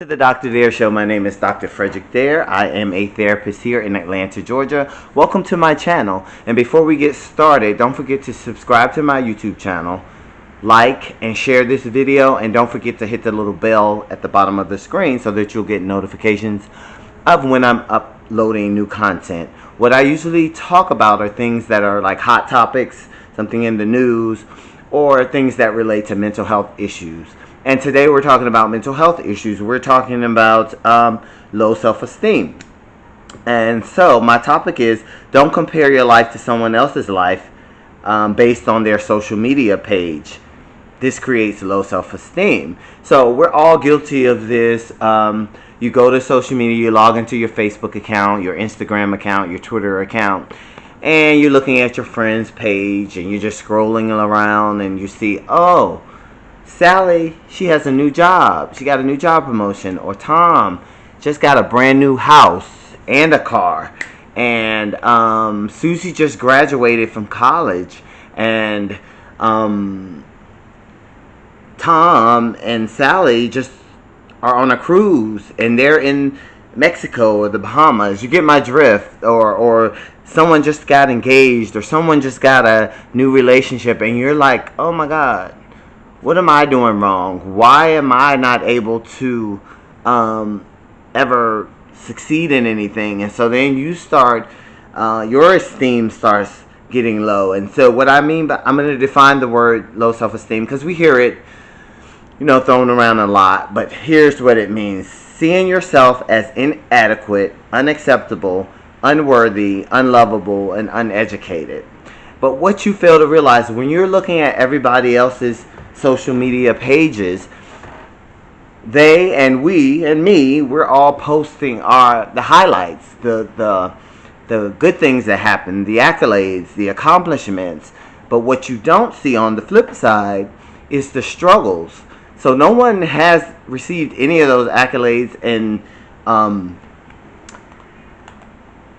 To the Dr. Dare Show. My name is Dr. Frederick Dare. I am a therapist here in Atlanta, Georgia. Welcome to my channel. And before we get started, don't forget to subscribe to my YouTube channel, like and share this video, and don't forget to hit the little bell at the bottom of the screen so that you'll get notifications of when I'm uploading new content. What I usually talk about are things that are like hot topics, something in the news, or things that relate to mental health issues. And today we're talking about mental health issues. We're talking about low self-esteem. And so my topic is, don't compare your life to someone else's life based on their social media page. This creates low self-esteem. So we're all guilty of this. You go to social media, you log into your Facebook account, your Instagram account, your Twitter account, and you're looking at your friend's page, and you're just scrolling around, and you see, oh, Sally, she has a new job. She got a new job promotion. Or Tom just got a brand new house and a car. And Susie just graduated from college. And Tom and Sally just are on a cruise, and they're in Mexico or the Bahamas. You get my drift. Or someone just got engaged, or someone just got a new relationship, and you're like, oh my God, what am I doing wrong? Why am I not able to ever succeed in anything? And so then you start, your esteem starts getting low. And so what I mean by, I'm going to define the word low self-esteem, because we hear it, thrown around a lot. But here's what it means. Seeing yourself as inadequate, unacceptable, unworthy, unlovable, and uneducated. But what you fail to realize, when you're looking at everybody else's social media pages, they and we and me, we're all posting the highlights, the good things that happen, the accolades, the accomplishments. But what you don't see on the flip side is the struggles. So no one has received any of those accolades and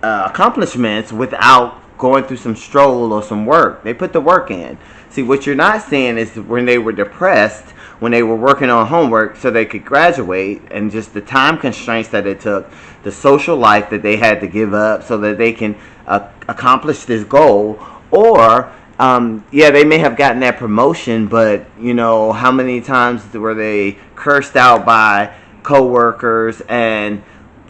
accomplishments without going through some struggle or some work. They put the work in. See, what you're not seeing is when they were depressed, when they were working on homework so they could graduate, and just the time constraints that it took, the social life that they had to give up so that they can accomplish this goal. Or, they may have gotten that promotion, but, how many times were they cursed out by coworkers and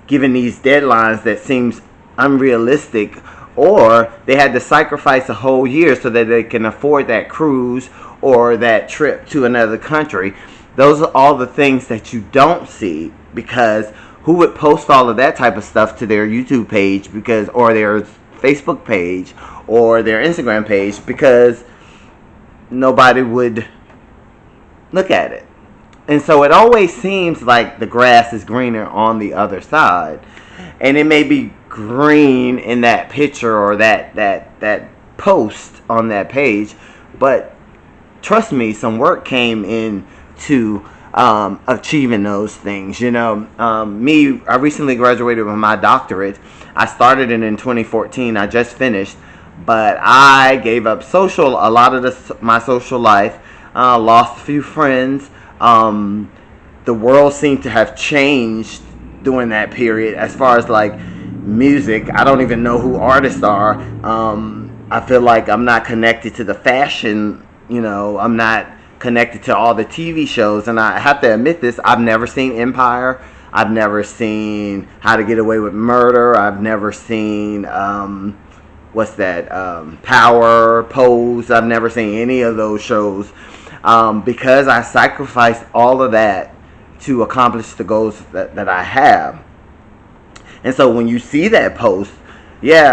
given these deadlines that seems unrealistic? Or they had to sacrifice a whole year so that they can afford that cruise or that trip to another country. Those are all the things that you don't see, because who would post all of that type of stuff to their YouTube page or their Facebook page or their Instagram page, because nobody would look at it. And so it always seems like the grass is greener on the other side. And it may be green in that picture or that post on that page, but trust me, some work came into achieving those things. I recently graduated with my doctorate. I started it in 2014. I just finished, but I gave up a lot of my social life. Lost a few friends. The world seemed to have changed during that period as far as like music. I don't even know who artists are. I feel like I'm not connected to the fashion. I'm not connected to all the TV shows. And I have to admit this, I've never seen Empire. I've never seen How to Get Away with Murder. I've never seen Power, Pose. I've never seen any of those shows, because I sacrificed all of that to accomplish the goals that I have. And so when you see that post, it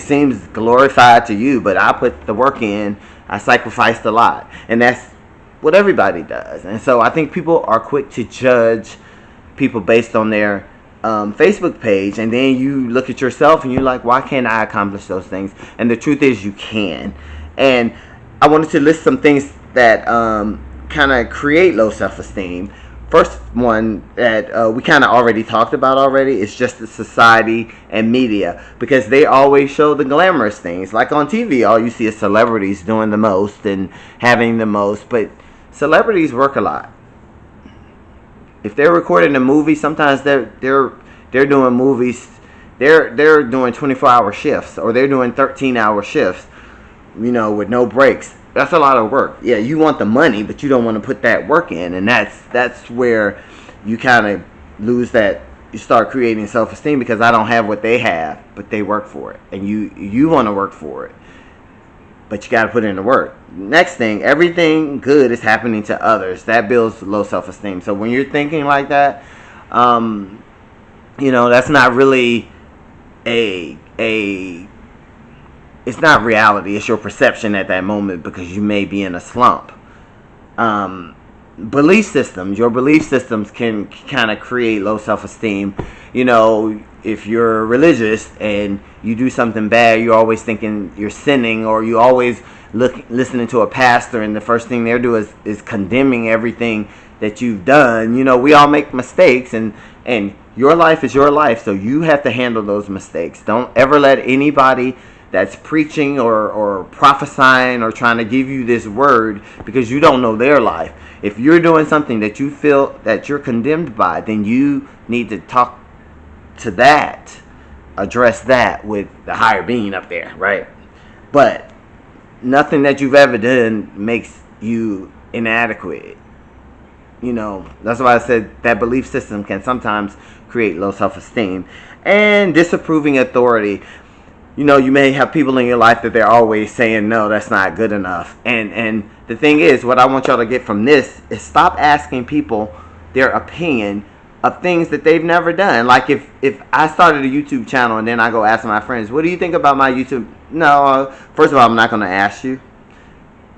seems glorified to you, but I put the work in. I sacrificed a lot, and that's what everybody does. And so I think people are quick to judge people based on their Facebook page, and then you look at yourself and you're like, why can't I accomplish those things? And the truth is, you can. And I wanted to list some things that kind of create low self-esteem. First one that we kind of already talked about already is just the society and media, because they always show the glamorous things. Like on TV, all you see is celebrities doing the most and having the most, but celebrities work a lot. If they're recording a movie, sometimes they're doing movies. They're doing 24-hour shifts, or they're doing 13-hour shifts, with no breaks. That's a lot of work. Yeah, you want the money, but you don't want to put that work in, and that's where you kind of lose that. You start creating self-esteem, because I don't have what they have, but they work for it, and you want to work for it, but you got to put in the work. Next thing, everything good is happening to others. That builds low self-esteem. So when you're thinking like that, that's not really it's not reality. It's your perception at that moment, because you may be in a slump. Your belief systems can kind of create low self-esteem. If you're religious and you do something bad, you're always thinking you're sinning, or you always listening to a pastor, and the first thing they'll do is condemning everything that you've done. We all make mistakes, and your life is your life, so you have to handle those mistakes. Don't ever let anybody that's preaching or prophesying or trying to give you this word, because you don't know their life. If you're doing something that you feel that you're condemned by, then you need to talk to that, address that with the higher being up there, right? But nothing that you've ever done makes you inadequate. That's why I said that belief system can sometimes create low self-esteem. And disapproving authority. You may have people in your life that they're always saying, no, that's not good enough. And the thing is, what I want y'all to get from this is stop asking people their opinion of things that they've never done. Like if I started a YouTube channel and then I go ask my friends, what do you think about my YouTube? No, first of all, I'm not going to ask you,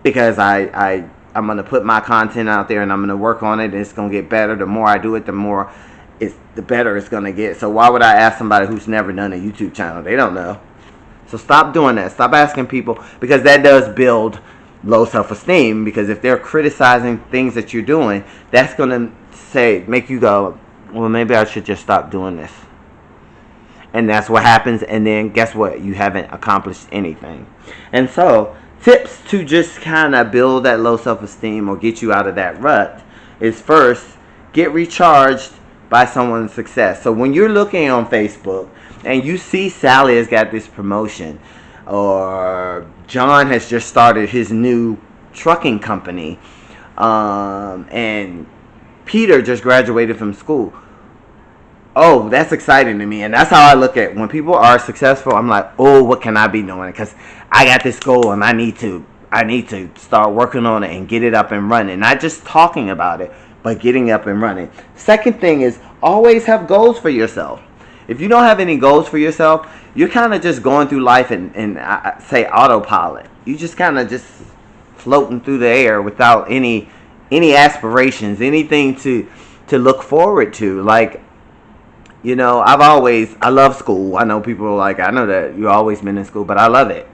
because I'm going to put my content out there and I'm going to work on it, and it's going to get better. The more I do it, the better it's going to get. So why would I ask somebody who's never done a YouTube channel? They don't know. So stop doing that. Stop asking people, because that does build low self-esteem. Because if they're criticizing things that you're doing, that's going to make you go, well, maybe I should just stop doing this. And that's what happens. And then guess what? You haven't accomplished anything. And so tips to just kind of build that low self-esteem or get you out of that rut is, first, get recharged by someone's success. So when you're looking on Facebook and you see Sally has got this promotion, or John has just started his new trucking company, and Peter just graduated from school. Oh, that's exciting to me. And that's how I look at when people are successful. I'm like, oh, what can I be doing? Because I got this goal and I need to start working on it and get it up and running. Not just talking about it, but getting up and running. Second thing is, always have goals for yourself. If you don't have any goals for yourself, you're kind of just going through life and say autopilot. You just kind of just floating through the air without any aspirations, anything to look forward to. Like, I love school. I know people are like, I know that you've always been in school, but I love it.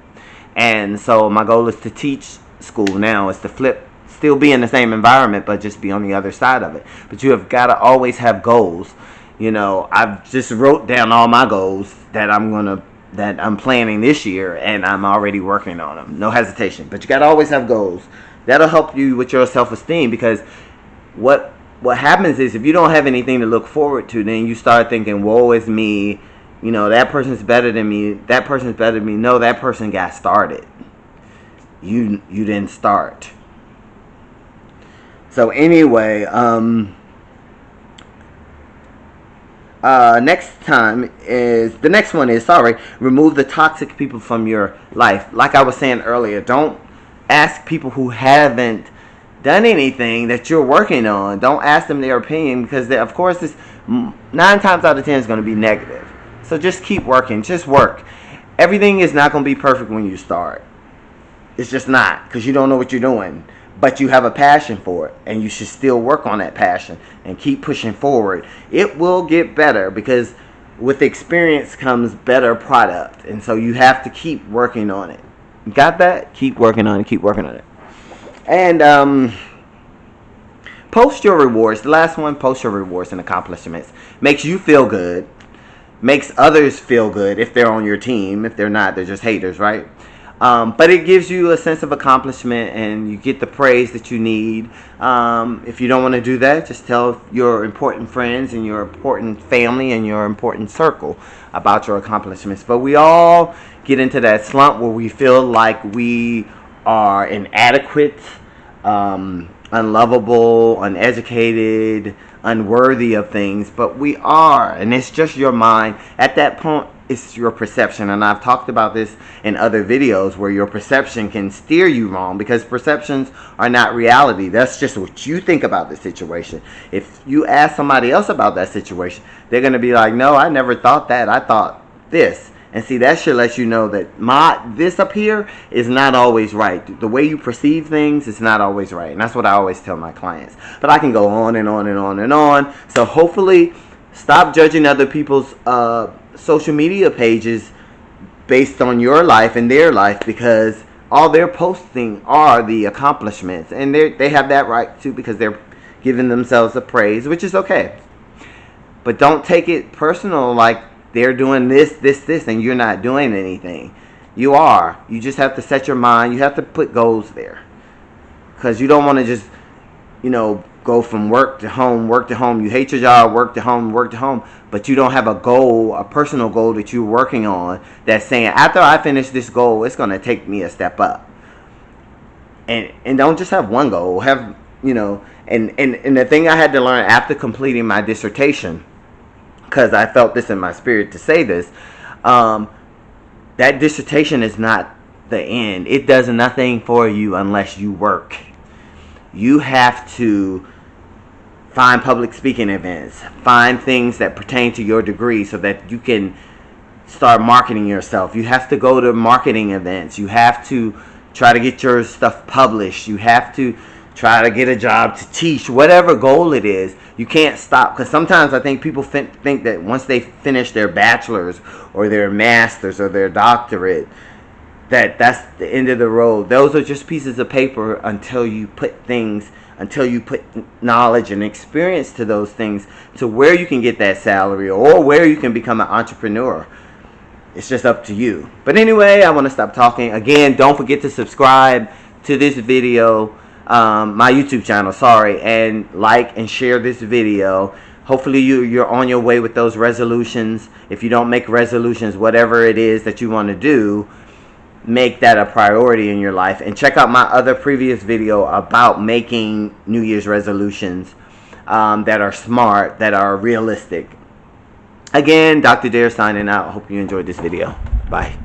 And so my goal is to teach school now, is to still be in the same environment, but just be on the other side of it. But you have got to always have goals. I've just wrote down all my goals that I'm planning this year, and I'm already working on them. No hesitation. But you got to always have goals. That'll help you with your self-esteem, because what happens is, if you don't have anything to look forward to, then you start thinking, woe is me. That person's better than me. That person's better than me. No, that person got started. You didn't start. So anyway, the next one is remove the toxic people from your life. Like I was saying earlier, don't ask people who haven't done anything that you're working on. Don't ask them their opinion, because of course this 9 times out of 10 is going to be negative. So just keep working. Just work. Everything is not going to be perfect when you start. It's just not, because you don't know what you're doing. But you have a passion for it, and you should still work on that passion and keep pushing forward. It will get better, because with experience comes better product. And so you have to keep working on it. Got that? Keep working on it. Keep working on it. And post your rewards. The last one, post your rewards and accomplishments. Makes you feel good. Makes others feel good if they're on your team. If they're not, they're just haters, right? But it gives you a sense of accomplishment, and you get the praise that you need. If you don't want to do that, just tell your important friends and your important family and your important circle about your accomplishments. But we all get into that slump where we feel like we are inadequate, unlovable, uneducated, unworthy of things, but we are, and it's just your mind. At that point, it's your perception, and I've talked about this in other videos where your perception can steer you wrong, because perceptions are not reality. That's just what you think about the situation. If you ask somebody else about that situation, they're going to be like, no, I never thought that, I thought this. And see, that should let you know that this up here is not always right. The way you perceive things is not always right. And that's what I always tell my clients. But I can go on and on and on and on. So hopefully, stop judging other people's social media pages based on your life and their life, because all they're posting are the accomplishments. And they have that right too, because they're giving themselves a praise, which is okay. But don't take it personal, like they're doing this, and you're not doing anything. You are. You just have to set your mind. You have to put goals there. Because you don't want to just, go from work to home, work to home. You hate your job, work to home, work to home. But you don't have a goal, a personal goal that you're working on that's saying, after I finish this goal, it's going to take me a step up. And don't just have one goal. Have, and the thing I had to learn after completing my dissertation, because I felt this in my spirit to say this, that dissertation is not the end. It does nothing for you unless you work. You have to find public speaking events, find things that pertain to your degree so that you can start marketing yourself. You have to go to marketing events. You have to try to get your stuff published. You have to try to get a job to teach, whatever goal it is. You can't stop, because sometimes I think people think that once they finish their bachelor's or their master's or their doctorate, that's the end of the road. Those are just pieces of paper until you put knowledge and experience to those things, to where you can get that salary or where you can become an entrepreneur. It's just up to you. But anyway, I want to stop talking. Again, don't forget to subscribe to this video, my YouTube channel, and like and share this video. Hopefully you're on your way with those resolutions. If you don't make resolutions, whatever it is that you want to do, make that a priority in your life. And check out my other previous video about making New Year's resolutions that are smart, that are realistic. Again, Dr. Dare signing out. Hope you enjoyed this video. Bye.